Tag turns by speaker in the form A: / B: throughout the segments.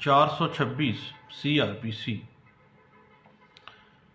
A: 426 CRPC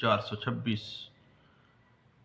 A: 426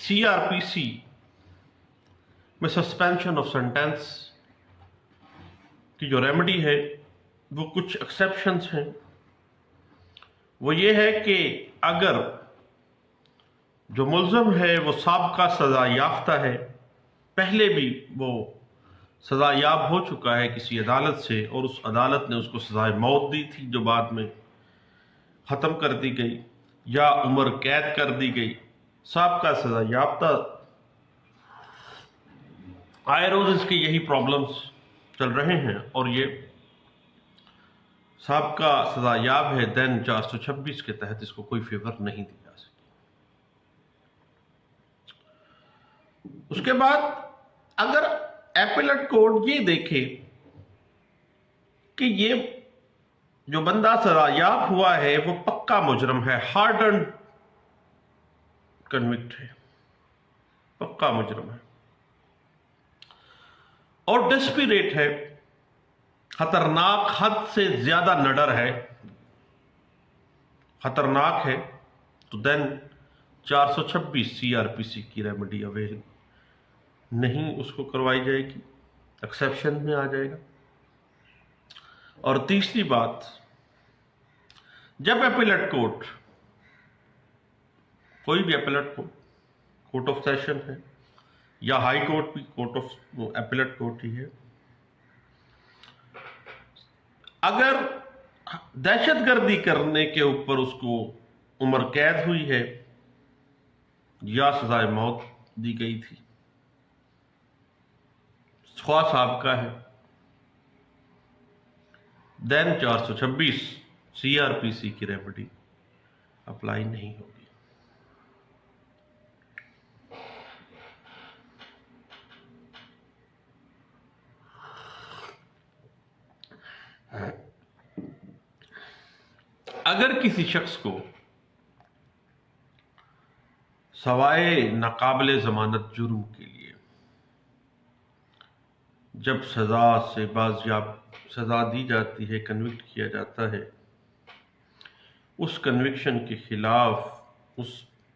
A: CRPC میں suspension of sentence کی جو ریمیڈی ہے وہ کچھ ایکسیپشنز ہیں. وہ یہ ہے کہ اگر جو ملزم ہے وہ سابقہ سزا یافتہ ہے، پہلے بھی وہ سزا یاب ہو چکا ہے کسی عدالت سے، اور اس عدالت نے اس کو سزائے موت دی تھی جو بعد میں ختم کر دی گئی، یا عمر قید کر دی گئی، سابقہ سزا یافتہ، آئے روز اس کی یہی پرابلمز چل رہے ہیں، اور یہ سابقہ سزا یاب ہے، دین 426 کے تحت اس کو کوئی فیور نہیں دی جا سکتی. اس کے بعد اگر ایپیلٹ کورٹ یہ دیکھے کہ یہ جو بندہ سزا یاب ہوا ہے وہ پکا مجرم ہے، ہارڈنڈ کنوکٹ ہے، پکا مجرم ہے، اور ڈیسپریٹ ہے، خطرناک، حد سے زیادہ نڈر ہے، خطرناک ہے، تو دین 426 CRPC کی ریمیڈی اویل نہیں اس کو کروائی جائے گی، ایکسیپشن میں آ جائے گا. اور تیسری بات، جب ایپیلٹ کورٹ، کوئی بھی ایپیلٹ کورٹ آف سیشن ہے یا ہائی کورٹ بھی کورٹ آف ایپیلٹ کورٹ ہی ہے، اگر دہشت گردی کرنے کے اوپر اس کو عمر قید ہوئی ہے یا سزائے موت دی گئی تھی، خواہ سابقہ ہے، دین 426 CRPC کی ریمیڈی اپلائی نہیں ہوگی. اگر کسی شخص کو سوائے ناقابل ضمانت جرم کے لیے جب سزا سے بازیاب سزا دی جاتی ہے، کنوکٹ کیا جاتا ہے، اس کنوکشن کے خلاف، اس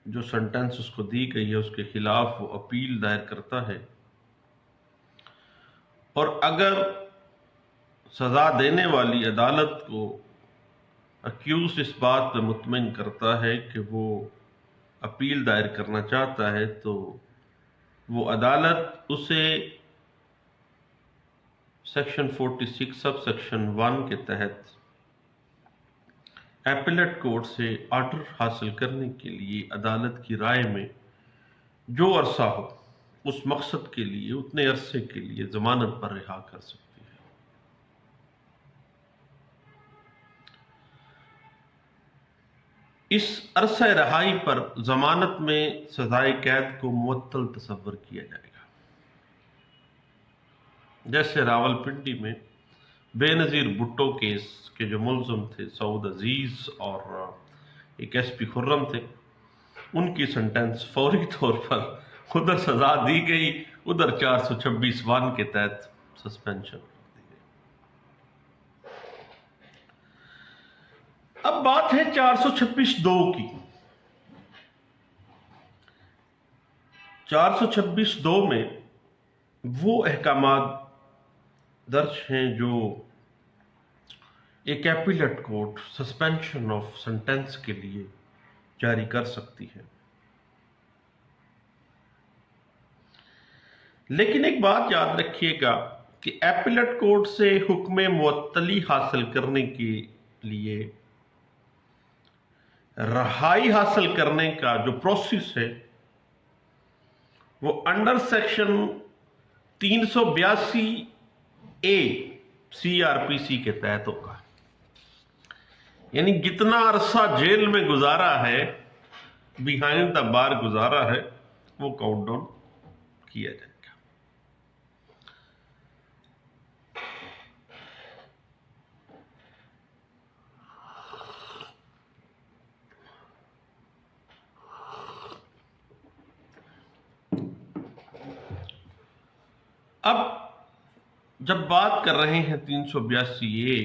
A: جو سنٹنس اس کو دی گئی ہے اس کے خلاف وہ اپیل دائر کرتا ہے، اور اگر سزا دینے والی عدالت کو اکیوز اس بات پہ مطمئن کرتا ہے کہ وہ اپیل دائر کرنا چاہتا ہے، تو وہ عدالت اسے سیکشن 46 سب سیکشن 1 کے تحت ایپیلٹ کورٹ سے آرڈر حاصل کرنے کے لیے عدالت کی رائے میں جو عرصہ ہو اس مقصد کے لیے، اتنے عرصے کے لیے ضمانت پر رہا کر سکتی ہے. اس عرصہ رہائی پر ضمانت میں سزائے قید کو معطل تصور کیا جائے گا. جیسے راولپنڈی میں بے نظیر بھٹو کیس کے جو ملزم تھے سعود عزیز اور ایک ایس پی خرم تھے، ان کی سنٹنس فوری طور پر ادھر سزا دی گئی، ادھر 426(1) کے تحت سسپینشن کر دی گئی. اب بات ہے 426(2) کی. 426(2) میں وہ احکامات درج ہیں جو ایک ایپیلٹ کورٹ سسپینشن آف سنٹنس کے لیے جاری کر سکتی ہے. لیکن ایک بات یاد رکھیے گا کہ ایپیلٹ کورٹ سے حکم معطلی حاصل کرنے کے لیے رہائی حاصل کرنے کا جو پروسیس ہے وہ انڈر سیکشن 382A CRPC کے تحت ہوگا. یعنی جتنا عرصہ جیل میں گزارا ہے، بیہائنڈ دا بار گزارا ہے، وہ کاؤنٹ ڈاؤن کیا جائے گا. اب جب بات کر رہے ہیں 382A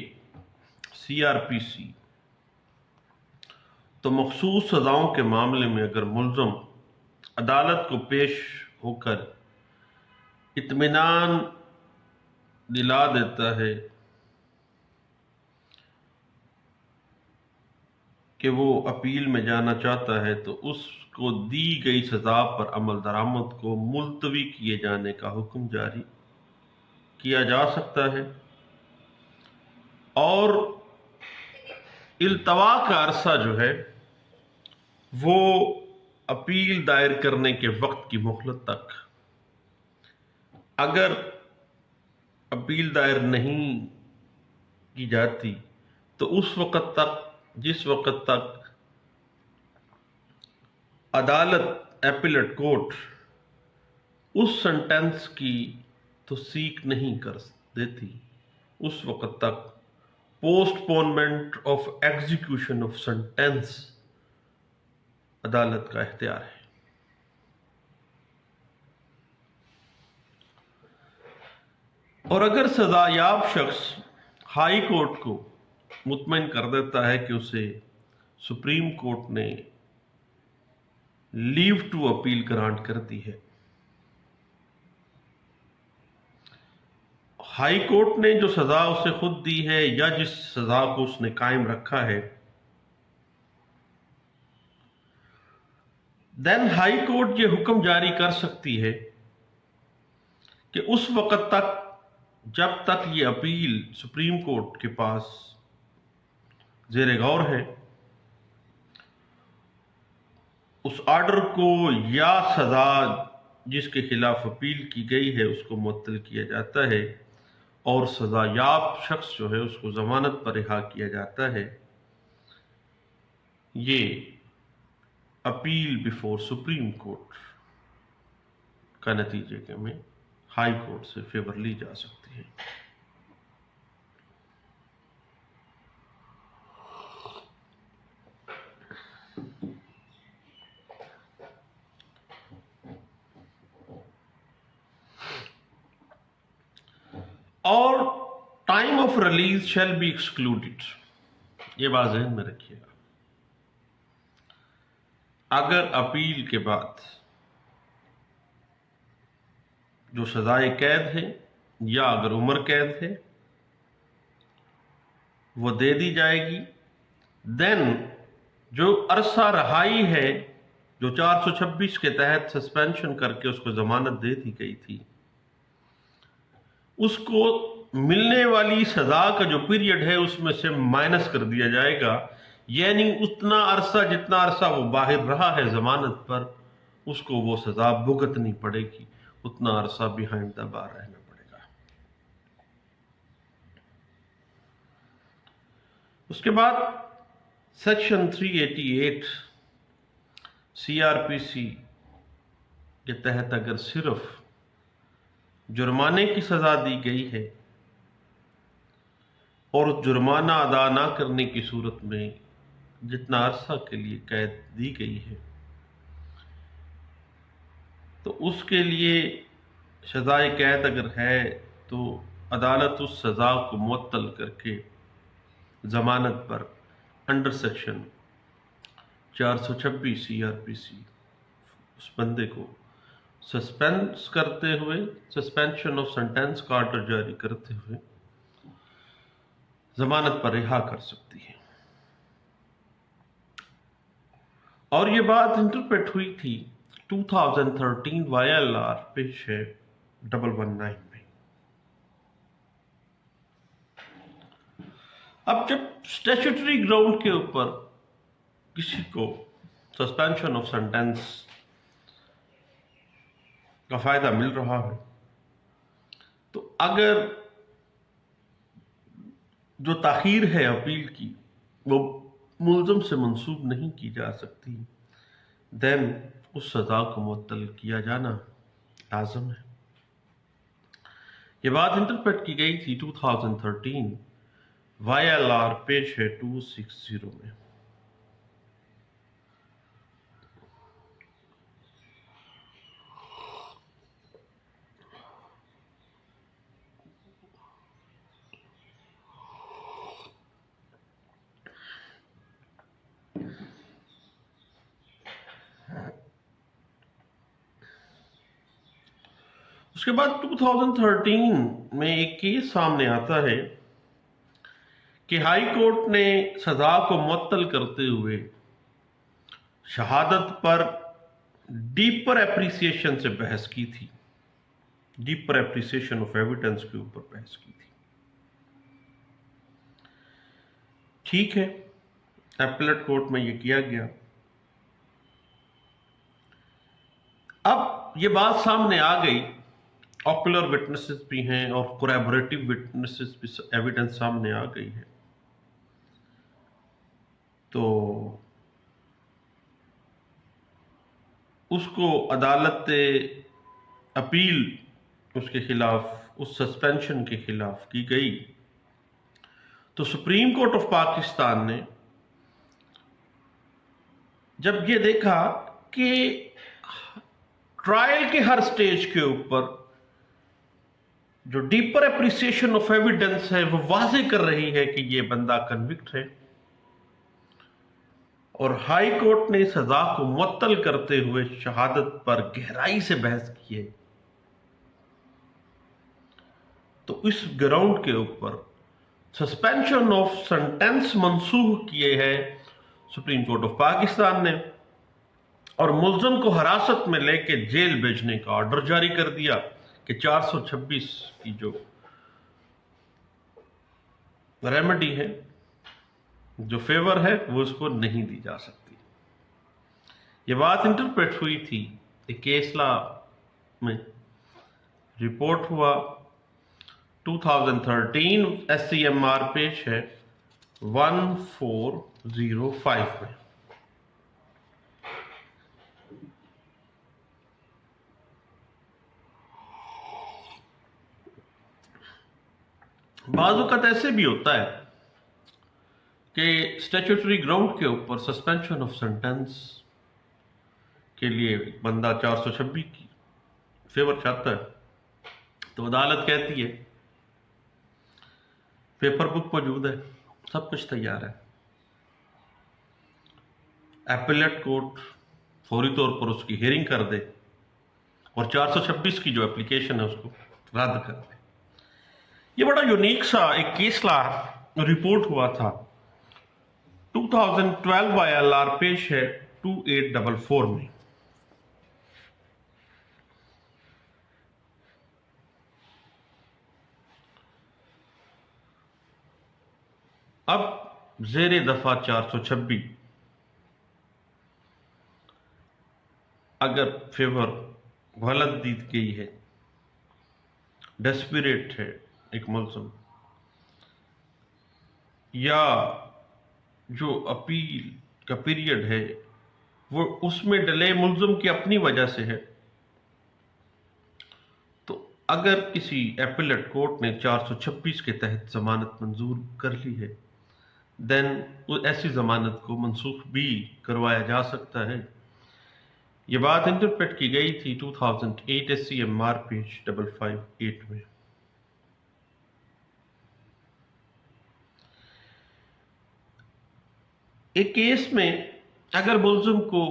A: CRPC، تو مخصوص سزاؤں کے معاملے میں اگر ملزم عدالت کو پیش ہو کر اطمینان دلا دیتا ہے کہ وہ اپیل میں جانا چاہتا ہے تو اس کو دی گئی سزا پر عمل درآمد کو ملتوی کیے جانے کا حکم جاری کیا جا سکتا ہے، اور التوا کا عرصہ جو ہے وہ اپیل دائر کرنے کے وقت کی مہلت تک، اگر اپیل دائر نہیں کی جاتی تو اس وقت تک جس وقت تک عدالت ایپیلیٹ کورٹ اس سنٹنس کی توثیق نہیں کر دیتی، اس وقت تک post پونمنٹ of execution of sentence عدالت کا اختیار ہے۔ اور اگر سزا یاب شخص ہائی کورٹ کو مطمئن کر دیتا ہے کہ اسے سپریم کورٹ نے لیو ٹو اپیل گرانٹ کر دی ہے، ہائی کورٹ نے جو سزا اسے خود دی ہے یا جس سزا کو اس نے قائم رکھا ہے، دین ہائی کورٹ یہ حکم جاری کر سکتی ہے کہ اس وقت تک جب تک یہ اپیل سپریم کورٹ کے پاس زیر غور ہے، اس آرڈر کو یا سزا جس کے خلاف اپیل کی گئی ہے اس کو معطل کیا جاتا ہے، اور سزا یاب شخص جو ہے اس کو ضمانت پر رہا کیا جاتا ہے۔ یہ اپیل بیفور سپریم کورٹ کا نتیجے میں ہائی کورٹ سے فیور لی جا سکتی ہے۔ اور time of release shall be excluded, یہ بات ذہن میں رکھیے گا۔ اگر اپیل کے بعد جو سزائے قید ہے یا اگر عمر قید ہے وہ دے دی جائے گی، دین جو عرصہ رہائی ہے جو 426 کے تحت سسپینشن کر کے اس کو ضمانت دے دی گئی تھی، اس کو ملنے والی سزا کا جو پیریڈ ہے اس میں سے مائنس کر دیا جائے گا، یعنی اتنا عرصہ جتنا عرصہ وہ باہر رہا ہے ضمانت پر اس کو وہ سزا بھگتنی پڑے گی، اتنا عرصہ بیہائنڈ دا بار رہنا پڑے گا۔ اس کے بعد سیکشن 388 سی آر پی سی کے تحت اگر صرف جرمانے کی سزا دی گئی ہے اور جرمانہ ادا نہ کرنے کی صورت میں جتنا عرصہ کے لیے قید دی گئی ہے تو اس کے لیے سزائے قید اگر ہے تو عدالت اس سزا کو معطل کر کے ضمانت پر under section 426 C R P C اس بندے کو سسپینس کرتے ہوئے، سسپینشن آف سنٹینس کا آرڈر جاری کرتے ہوئے ضمانت پر رہا کر سکتی ہے۔ اور یہ بات انٹرپریٹ ہوئی تھی 2013 وائی ایل آر پیش ہے 119 میں۔ اب جب اسٹیچوٹری گراؤنڈ کے اوپر کسی کو سسپینشن آف سنٹینس کا فائدہ مل رہا ہے تو اگر جو تاخیر ہے اپیل کی وہ ملزم سے منسوب نہیں کی جا سکتی، دین اس سزا کو معطل کیا جانا لازم ہے۔ یہ بات انٹرپریٹ کی گئی تھی 2013 وائی ایل آر پیش ہے 260 میں۔ اس اس کے بعد 2013 میں ایک کیس سامنے آتا ہے کہ ہائی کورٹ نے سزا کو معطل کرتے ہوئے شہادت پر ڈیپر اپریسیشن سے بحث کی تھی، ڈیپر اپریسیشن آف ایویڈنس کے اوپر بحث کی تھی۔ ٹھیک ہے، ایپلیٹ کورٹ میں یہ کیا گیا۔ اب یہ بات سامنے آ گئی، آکولر وٹنسز بھی ہیں اور کوریبوریٹو وٹنسز بھی، ایویڈنس سامنے آ گئی ہے، تو اس کو عدالت اپیل اس کے خلاف، اس سسپینشن کے خلاف کی گئی، تو سپریم کورٹ آف پاکستان نے جب یہ دیکھا کہ ٹرائل کے ہر سٹیج کے اوپر جو ڈیپر اپریسیشن آف ایویڈنس ہے وہ واضح کر رہی ہے کہ یہ بندہ کنوکٹ ہے، اور ہائی کورٹ نے سزا کو معطل کرتے ہوئے شہادت پر گہرائی سے بحث کی ہے، تو اس گراؤنڈ کے اوپر سسپینشن آف سینٹنس منسوخ کیے ہے سپریم کورٹ آف پاکستان نے، اور ملزم کو حراست میں لے کے جیل بھیجنے کا آرڈر جاری کر دیا کہ 426 کی جو ریمیڈی ہے، جو فیور ہے، وہ اس کو نہیں دی جا سکتی۔ یہ بات انٹرپریٹ ہوئی تھی، ایک کیس لا میں رپورٹ ہوا، 2013 ایس سی ایم آر پیش ہے 1405 میں۔ بعض اوقات ایسے بھی ہوتا ہے کہ اسٹیچوٹری گراؤنڈ کے اوپر سسپینشن آف سینٹنس کے لیے بندہ 426 کی فیور چاہتا ہے، تو عدالت کہتی ہے پیپر بک موجود ہے، سب کچھ تیار ہے، ایپلیٹ کورٹ فوری طور پر اس کی ہیئرنگ کر دے اور 426 کی جو اپلیکیشن ہے اس کو رد کر دے۔ یہ بڑا یونیک سا ایک کیس لا رپورٹ ہوا تھا، 2012 آئی ایل آر پیش ہے 2844 میں۔ اب زیر دفعہ 426 اگر فیور غلط دی گئی ہے، ڈیسپریٹ ہے ایک ملزم، یا جو اپیل کا پیریڈ ہے وہ اس میں ڈیلے ملزم کی اپنی وجہ سے ہے، تو اگر کسی ایپلیٹ کورٹ نے 426 کے تحت ضمانت منظور کر لی ہے، دین ایسی ضمانت کو منسوخ بھی کروایا جا سکتا ہے۔ یہ بات انٹرپریٹ کی گئی تھی 2008 S C M R page 558 میں۔ ایک کیس میں اگر ملزم کو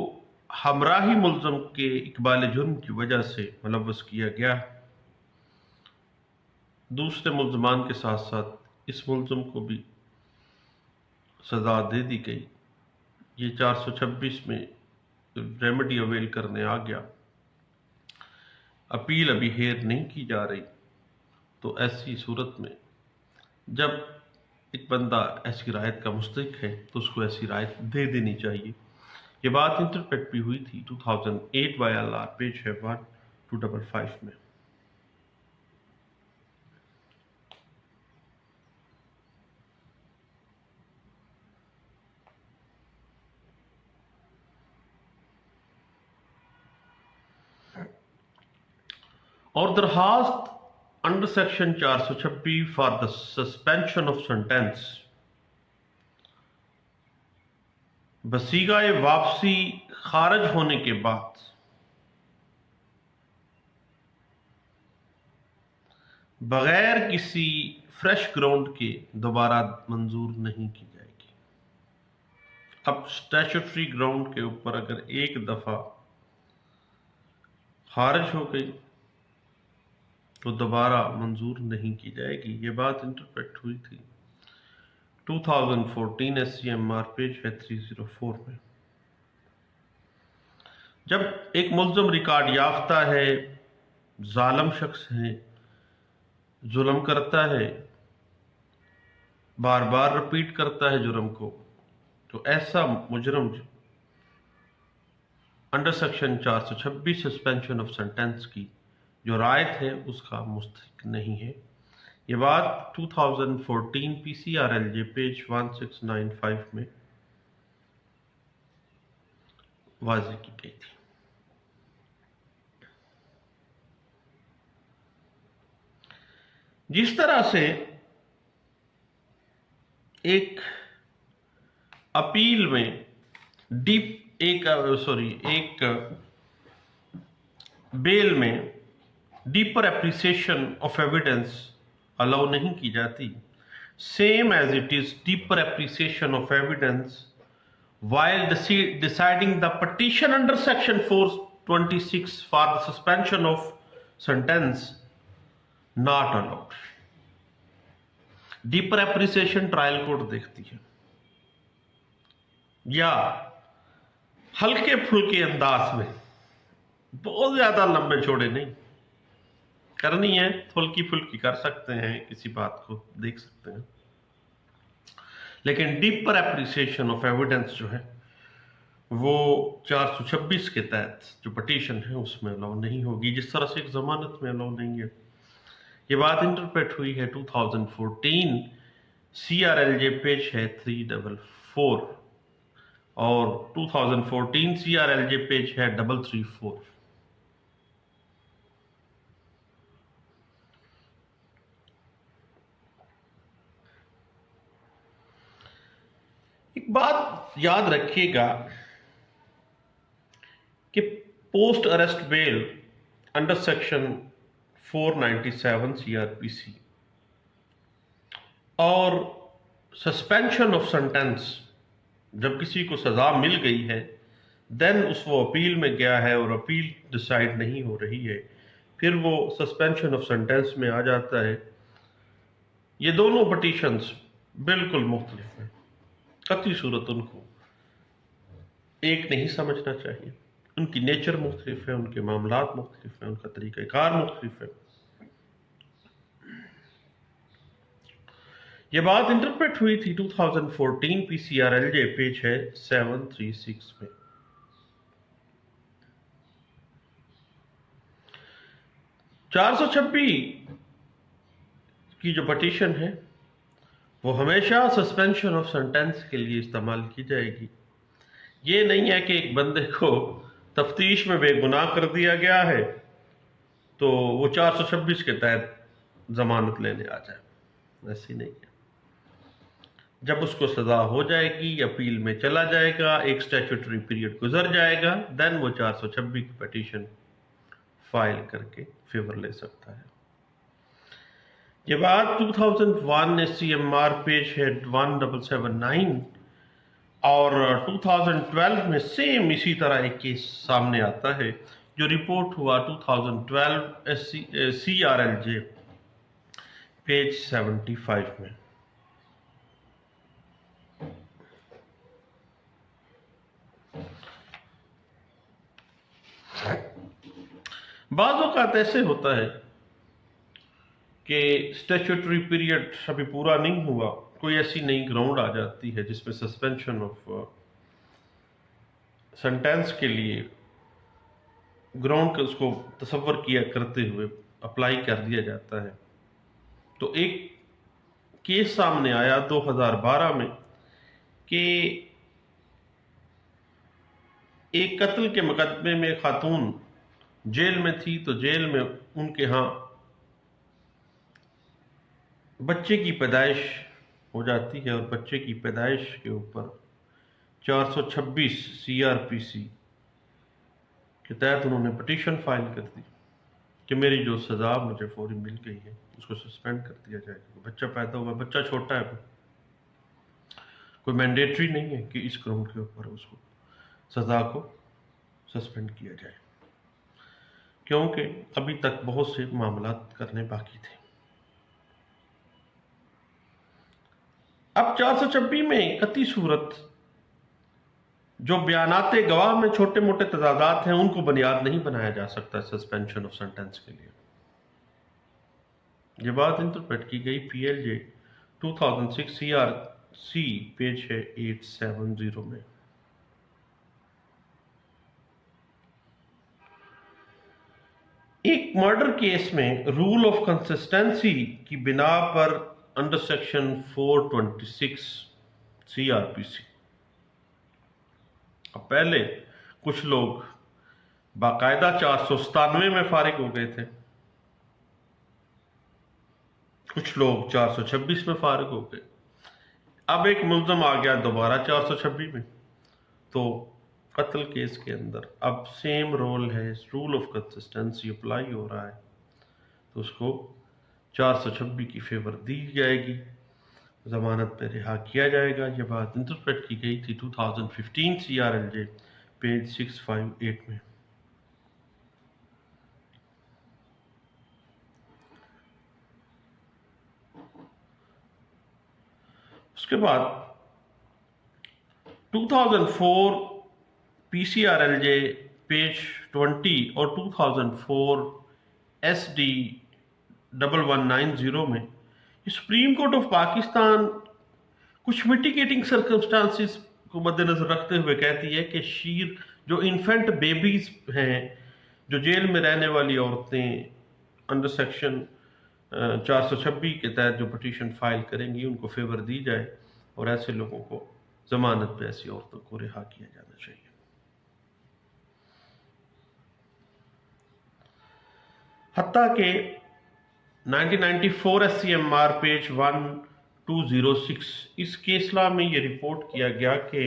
A: ہمراہی ملزم کے اقبال جرم کی وجہ سے ملوث کیا گیا، دوسرے ملزمان کے ساتھ ساتھ اس ملزم کو بھی سزا دے دی گئی، یہ 426 میں ریمیڈی اویل کرنے آ گیا، اپیل ابھی ہیئر نہیں کی جا رہی، تو ایسی صورت میں جب ایک بندہ ایسی رعایت کا مستحق ہے تو اس کو ایسی رعایت دے دینی چاہیے۔ یہ بات انٹرپریٹ بھی ہوئی تھی 2008 وائی ایل آر پیج ہے 1255 میں۔ اور درخواست under section 426 for the suspension of sentence بصیغہ واپسی خارج ہونے کے بعد بغیر کسی فریش گراؤنڈ کے دوبارہ منظور نہیں کی جائے گی۔ اب اسٹیچوٹری گراؤنڈ کے اوپر اگر ایک دفعہ خارج ہو گئی تو دوبارہ منظور نہیں کی جائے گی۔ یہ بات انٹرپریٹ ہوئی تھی 2014 SCMR پیج ہے 304 میں۔ جب ایک ملزم ریکارڈ یافتہ ہے، ظالم شخص ہے، ظلم کرتا ہے، بار بار رپیٹ کرتا ہے جرم کو، تو ایسا مجرم under section 426 suspension of sentence کی جو رعایت ہے اس کا مستحق نہیں ہے۔ یہ بات 2014 PCRLJ پیج 1695 میں واضح کی گئی تھی۔ جس طرح سے ایک اپیل میں ایک بیل میں ڈیپر اپریسیشن آف ایویڈنس الاؤ نہیں کی جاتی، same as it is deeper appreciation of evidence while deciding the petition under section 426 for the suspension of sentence not allowed۔ Deeper appreciation trial court دیکھتی ہے، یا ہلکے پھلکے انداز میں، بہت زیادہ لمبے چوڑے نہیں کرنی ہے، ہلکی پھلکی کر سکتے ہیں، کسی بات کو دیکھ سکتے ہیں، لیکن ڈیپر اپریسیشن آف ایویڈنس جو ہے وہ 426 کے تحت جو پٹیشن ہے اس میں الاؤ نہیں ہوگی، جس طرح سے ایک ضمانت میں الاؤ نہیں ہے۔ یہ بات انٹرپریٹ ہوئی ہے 2014 CRLJ پیج ہے 344 اور 2014 CRLJ پیج ہے 334۔ ایک بات یاد رکھیے گا کہ پوسٹ اریسٹ بیل انڈر سیکشن 497 CRPC اور سسپینشن آف سینٹینس، جب کسی کو سزا مل گئی ہے دین اس وہ اپیل میں گیا ہے اور اپیل ڈیسائیڈ نہیں ہو رہی ہے، پھر وہ سسپینشن آف سینٹینس میں آ جاتا ہے۔ یہ دونوں پٹیشنز بالکل مختلف ہیں، قطعی صورت ان کو ایک نہیں سمجھنا چاہیے، ان کی نیچر مختلف ہے، ان کے معاملات مختلف ہیں، ان کا طریقہ کار مختلف ہے۔ یہ بات انٹرپریٹ ہوئی تھی 2014 PCRLJ پیج ہے 736 میں۔ چار سو چھبیس کی جو پٹیشن ہے وہ ہمیشہ سسپینشن آف سینٹینس کے لیے استعمال کی جائے گی۔ یہ نہیں ہے کہ ایک بندے کو تفتیش میں بے گناہ کر دیا گیا ہے تو وہ 426 کے تحت ضمانت لینے آ جائے، ایسی نہیں ہے۔ جب اس کو سزا ہو جائے گی، اپیل میں چلا جائے گا، ایک سٹیچوٹری پیریڈ گزر جائے گا، دین وہ 426 کی پٹیشن فائل کر کے فیور لے سکتا ہے۔ یہ بات 2001 SCMR پیج ہے 1779 اور 2012 میں سیم اسی طرح ایک کیس سامنے آتا ہے جو رپورٹ ہوا 2012 CRLJ پیج 75 میں۔ بعض اوقات ایسے ہوتا ہے کہ اسٹیچوٹری پیریڈ ابھی پورا نہیں ہوا، کوئی ایسی نئی گراؤنڈ آ جاتی ہے جس میں سسپینشن آف سینٹینس کے لیے گراؤنڈ کا اس کو تصور کیا کرتے ہوئے اپلائی کر دیا جاتا ہے۔ تو ایک کیس سامنے آیا 2012 میں کہ ایک قتل کے مقدمے میں خاتون جیل میں تھی، تو جیل میں ان کے ہاں بچے کی پیدائش ہو جاتی ہے اور بچے کی پیدائش کے اوپر 426 CRPC کے تحت انہوں نے پٹیشن فائل کر دی کہ میری جو سزا مجھے فوری مل گئی ہے اس کو سسپینڈ کر دیا جائے گا۔ بچہ پیدا ہوا، بچہ چھوٹا ہے، کوئی مینڈیٹری نہیں ہے کہ اس گراؤنڈ کے اوپر اس کو سزا کو سسپینڈ کیا جائے، کیونکہ ابھی تک بہت سے معاملات کرنے باقی تھے۔ اب 426 میں قطعی صورت جو بیانات گواہ میں چھوٹے موٹے تضادات ہیں ان کو بنیاد نہیں بنایا جا سکتا سسپینشن آف سینٹنس کے لیے۔ یہ بات انٹرپریٹ کی گئی P L J 2006 C R C page ہے 870 میں۔ ایک مرڈر کیس میں رول آف کنسسٹنسی کی بنا پر under section 426 C R P C, اب پہلے کچھ لوگ باقاعدہ 497 میں فارغ ہو گئے تھے، کچھ لوگ 426 میں فارغ ہو گئے، اب ایک ملزم آ گیا دوبارہ 426 میں، تو قتل کیس کے اندر اب سیم رول ہے، رول آف کنسسٹنسی اپلائی ہو رہا ہے، تو اس کو 426 کی فیور دی جائے گی، ضمانت پہ رہا کیا جائے گا۔ یہ بات انٹرپریٹ کی گئی تھی 2015 C R L J page 658 میں۔ اس کے بعد 2004 P C R L J page 20 اور 2004 ایس ڈی 1190 میں سپریم کورٹ آف پاکستان کچھ میٹیگیٹنگ سرکمسٹانسز کو مد نظر رکھتے ہوئے کہتی ہے کہ شیر جو انفینٹ بیبیز ہیں، جو جیل میں رہنے والی عورتیں انڈر سیکشن 426 کے تحت جو پٹیشن فائل کریں گی ان کو فیور دی جائے، اور ایسے لوگوں کو ضمانت پہ ایسی عورتوں کو رہا کیا جانا چاہیے۔ حتیٰ کہ 1994 S C M R page 1206 اس کیسلا میں یہ رپورٹ کیا گیا کہ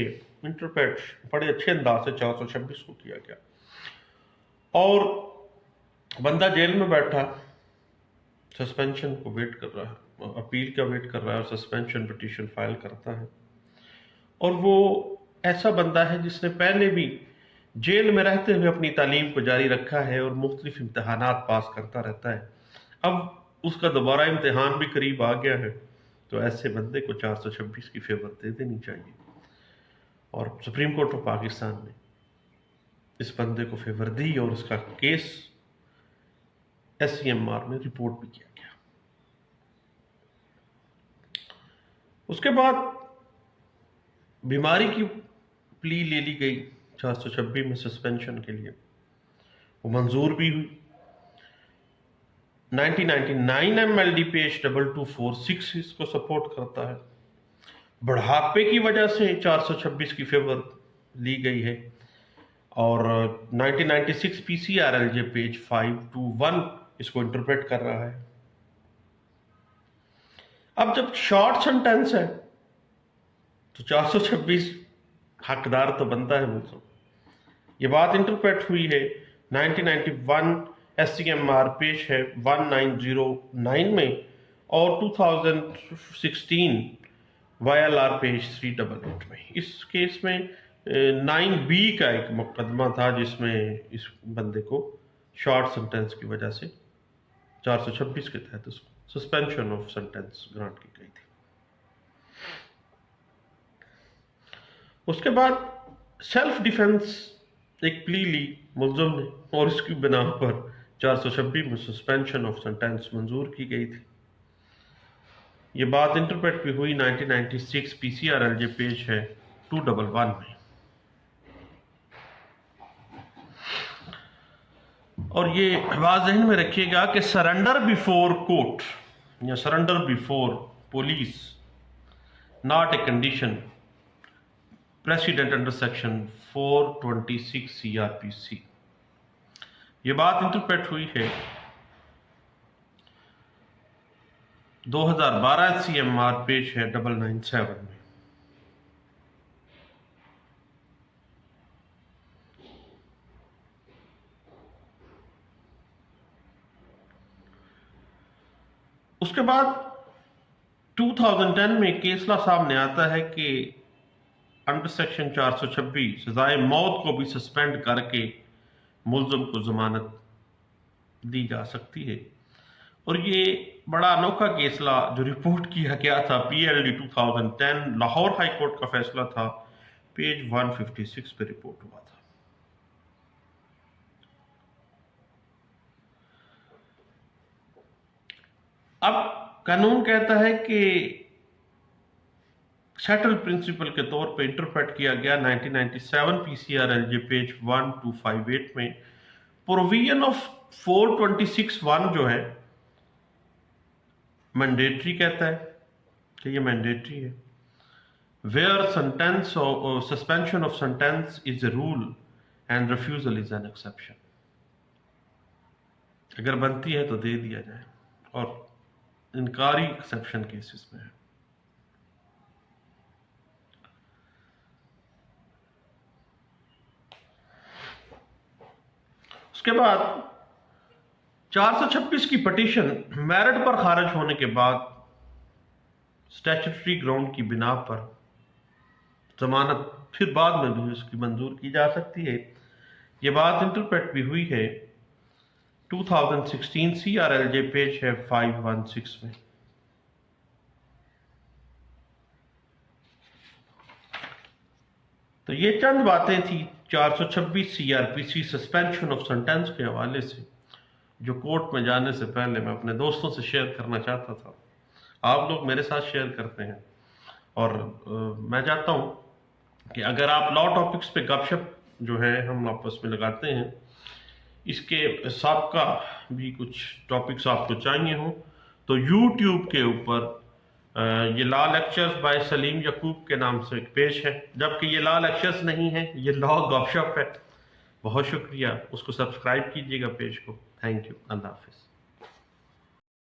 A: انٹرپریٹ بڑے اچھے انداز سے 426 کو کیا گیا، اور بندہ جیل میں بیٹھا سسپینشن کو ویٹ کر رہا ہے، اپیل کا ویٹ کر رہا ہے، اور سسپینشن پٹیشن فائل کرتا ہے، اور وہ ایسا بندہ ہے جس نے پہلے بھی جیل میں رہتے ہوئے اپنی تعلیم کو جاری رکھا ہے اور مختلف امتحانات پاس کرتا رہتا ہے، اب اس کا دوبارہ امتحان بھی قریب آ گیا ہے، تو ایسے بندے کو 426 کی فیور دے دینی چاہیے، اور سپریم کورٹ آف پاکستان نے اس بندے کو فیور دی اور اس کا case S C M R میں رپورٹ بھی کیا گیا۔ اس کے بعد بیماری کی پلی لے لی گئی 426 میں سسپینشن کے لیے، وہ منظور بھی ہوئی۔ 1999 ایم ایل ڈی پیج 2246 اس کو سپورٹ کرتا ہے۔ بڑھاپے کی وجہ سے 426 کی فیور لی گئی ہے، اور 1996 P C R L J page 521 اس کو انٹرپریٹ کر رہا ہے۔ اب جب شارٹ سنٹینس ہے تو 426 حقدار تو بنتا ہے ملزم۔ یہ بات انٹرپریٹ ہوئی ہے 1991 S C M R page ہے 1909 میں، اور 2016 وائی ایل آر پیج 388 میں۔ اس کیس میں 9B کا ایک مقدمہ تھا جس میں اس بندے کو شارٹ سنٹینس کی وجہ سے 426 کے تحت اس کو سسپینشن آف سنٹینس گرانٹ کی گئی تھی۔ اس کے بعد سیلف ڈیفنس ایک پلی لی ملزم نے، اور اس کی بنا پر 426 میں سسپینشن آف سنٹینس منظور کی گئی تھی۔ یہ بات انٹرپریٹ بھی ہوئی 1996 P C R L J page ہے 211 میں۔ اور یہ بات ذہن میں رکھیے گا کہ سرنڈر بیفور کورٹ یا surrender before police not a condition precedent under section 426 C R P C. یہ بات انٹرپریٹ ہوئی ہے 2012 سی ایم آر پیج ہے 997 میں۔ اس کے بعد 2010 میں کیسلا سامنے آتا ہے کہ انڈر سیکشن 426 سزائے موت کو بھی سسپینڈ کر کے ملزم کو ضمانت دی جا سکتی ہے۔ اور یہ بڑا انوکھا کیسلا جو رپورٹ کیا گیا تھا PLD 2010 لاہور ہائی کورٹ کا فیصلہ تھا، پیج 156 پہ رپورٹ ہوا تھا۔ اب قانون کہتا ہے کہ سیٹل پرنسپل کے طور پہ انٹرپریٹ کیا گیا 1997 PCRLJ پیج 1258 میں، پروویژن آف 426(1) جو ہے مینڈیٹری کہتا ہے کہ یہ مینڈیٹری ہے۔ ویئر سینٹینس اور suspension of sentence is a rule and refusal is an exception, اگر بنتی ہے تو دے دیا جائے، اور انکاری ایکسیپشن کیسز میں ہے۔ اس کے بعد 426 کی پٹیشن میرٹ پر خارج ہونے کے بعد اسٹیچوٹری گراؤنڈ کی بنا پر ضمانت پھر بعد میں بھی اس کی منظور کی جا سکتی ہے۔ یہ بات انٹرپریٹ بھی ہوئی ہے 2016 CRLJ پیج ہے 516 میں۔ تو یہ چند باتیں تھی 426 CRPC سسپینشن آف سینٹینس کے حوالے سے، جو کورٹ میں جانے سے پہلے میں اپنے دوستوں سے شیئر کرنا چاہتا تھا۔ آپ لوگ میرے ساتھ شیئر کرتے ہیں، اور میں چاہتا ہوں کہ اگر آپ لا ٹاپکس پہ گپ شپ جو ہے ہم آپس میں لگاتے ہیں، اس کے سابقہ بھی کچھ ٹاپکس آپ کو چاہیے ہوں تو یوٹیوب کے اوپر یہ لا لیکچرز بائی سلیم یعقوب کے نام سے ایک پیج ہے، جبکہ یہ لا لیکچرز نہیں ہے، یہ لا گپ شپ ہے۔ بہت شکریہ، اس کو سبسکرائب کیجیے گا پیج کو۔ تھینک یو، اللہ حافظ۔